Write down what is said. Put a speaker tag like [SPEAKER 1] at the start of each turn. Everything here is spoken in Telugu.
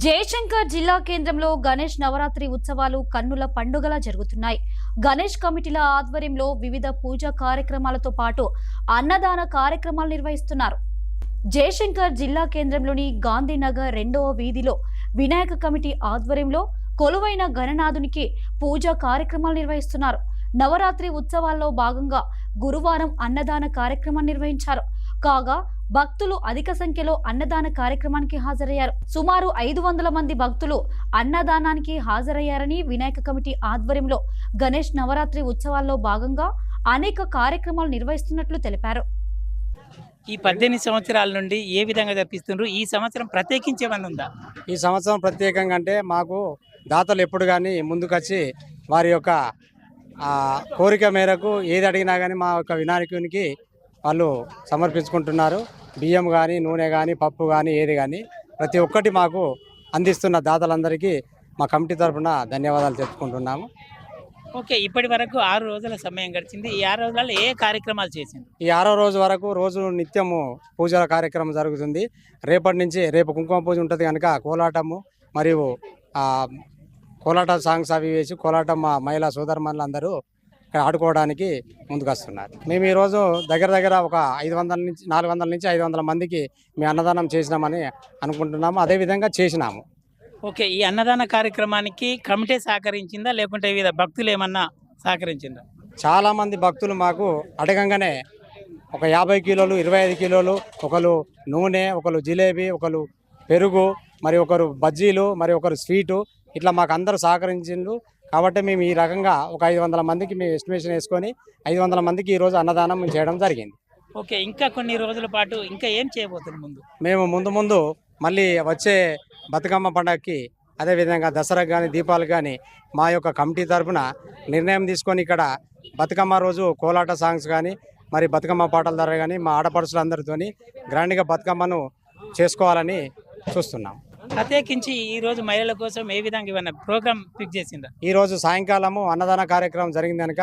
[SPEAKER 1] జయశంకర్ జిల్లా కేంద్రంలో గణేష్ నవరాత్రి ఉత్సవాలు కన్నుల పండుగలా జరుగుతున్నాయి. గణేష్ కమిటీల ఆధ్వర్యంలో వివిధ పూజా కార్యక్రమాలతో పాటు అన్నదాన కార్యక్రమాలు నిర్వహిస్తున్నారు. జయశంకర్ జిల్లా కేంద్రంలోని గాంధీనగర్ 2వ వీధిలో వినాయక కమిటీ ఆధ్వర్యంలో కొలువైన గణనాథునికి పూజా కార్యక్రమాలు నిర్వహిస్తున్నారు. నవరాత్రి ఉత్సవాల్లో భాగంగా గురువారం అన్నదాన కార్యక్రమం నిర్వహించారు. కాగా భక్తులు అధిక సంఖ్యలో అన్నదాన కార్యక్రమానికి హాజరయ్యారు. సుమారు 500 మంది భక్తులు అన్నదానానికి హాజరయ్యారని వినాయక కమిటీ ఆధ్వర్యంలో గణేష్ నవరాత్రి ఉత్సవాల్లో భాగంగా అనేక కార్యక్రమాలు నిర్వహిస్తున్నట్లు తెలిపారు.
[SPEAKER 2] ఈ 18 సంవత్సరాల నుండి ఏ విధంగా జరిపిస్తున్నారు? ఈ సంవత్సరం ప్రత్యేకించి ఏమన్నా ఉందా?
[SPEAKER 3] ఈ సంవత్సరం ప్రత్యేకంగా అంటే మాకు దాతలు ఎప్పుడు కానీ ముందుకొచ్చి వారి యొక్క కోరిక మేరకు ఏది అడిగినా కానీ మా యొక్క వినాయకునికి వాళ్ళు సమర్పించుకుంటున్నారు. బియ్యం కానీ, నూనె కానీ, పప్పు కానీ, ఏది కానీ ప్రతి ఒక్కటి మాకు అందిస్తున్న దాతలందరికీ మా కమిటీ తరఫున ధన్యవాదాలు చెప్పుకుంటున్నాము.
[SPEAKER 2] ఓకే, ఇప్పటి వరకు 6 రోజుల సమయం గడిచింది. ఈ 6 రోజులలో ఏ కార్యక్రమాలు చేసింది?
[SPEAKER 3] ఈ 6వ రోజు వరకు రోజు నిత్యము పూజల కార్యక్రమం జరుగుతుంది. రేపటి నుంచి రేపు కుంకుమ పూజ ఉంటుంది కనుక కోలాటము మరియు కోలాట సాంగ్స్ అవి వేసి కోలాటం మా మహిళా సోదరుమణులు అందరూ ఇక్కడ ఆడుకోవడానికి ముందుకు వస్తున్నారు. మేము ఈరోజు దగ్గర ఒక 400 నుంచి 500 మందికి మేము అన్నదానం చేసినామని అనుకుంటున్నాము. అదేవిధంగా చేసినాము.
[SPEAKER 2] ఓకే, ఈ అన్నదాన కార్యక్రమానికి కమిటీ సహకరించిందా లేకుంటే వివిధ భక్తులు ఏమన్నా సహకరించిందా?
[SPEAKER 3] చాలామంది భక్తులు మాకు అడగంగానే ఒక 50 కిలోలు, 25 కిలోలు, ఒకరు నూనె, ఒకరు జిలేబీ, ఒకరు పెరుగు, మరి ఒకరు బజ్జీలు, మరి ఒకరు స్వీటు, ఇట్లా మాకు అందరూ సహకరించిండ్రు. కాబట్టి మేము ఈ రకంగా ఒక 500 మందికి మేము ఎస్టిమేషన్ వేసుకొని 500 మందికి ఈరోజు అన్నదానం చేయడం జరిగింది.
[SPEAKER 2] ఓకే, ఇంకా కొన్ని రోజుల పాటు ఇంకా ఏం చేయబోతున్నారు ముందు?
[SPEAKER 3] మేము ముందు మళ్ళీ వచ్చే బతుకమ్మ పండగకి, అదేవిధంగా దసరాకు కానీ, దీపాలకు కానీ మా యొక్క కమిటీ తరఫున నిర్ణయం తీసుకొని ఇక్కడ బతుకమ్మ రోజు కోలాట సాంగ్స్ కానీ, మరి బతుకమ్మ పాటల ద్వారా కానీ మా ఆడపడుచులందరితో గ్రాండ్గా బతుకమ్మను చేసుకోవాలని చూస్తున్నాం.
[SPEAKER 2] ప్రత్యేకించి ఈ రోజు మహిళల కోసం ఏ విధంగా ఏమన్నా ప్రోగ్రామ్ ఫిక్స్ చేసిందా?
[SPEAKER 3] ఈరోజు సాయంకాలము అన్నదాన కార్యక్రమం జరిగింది కనుక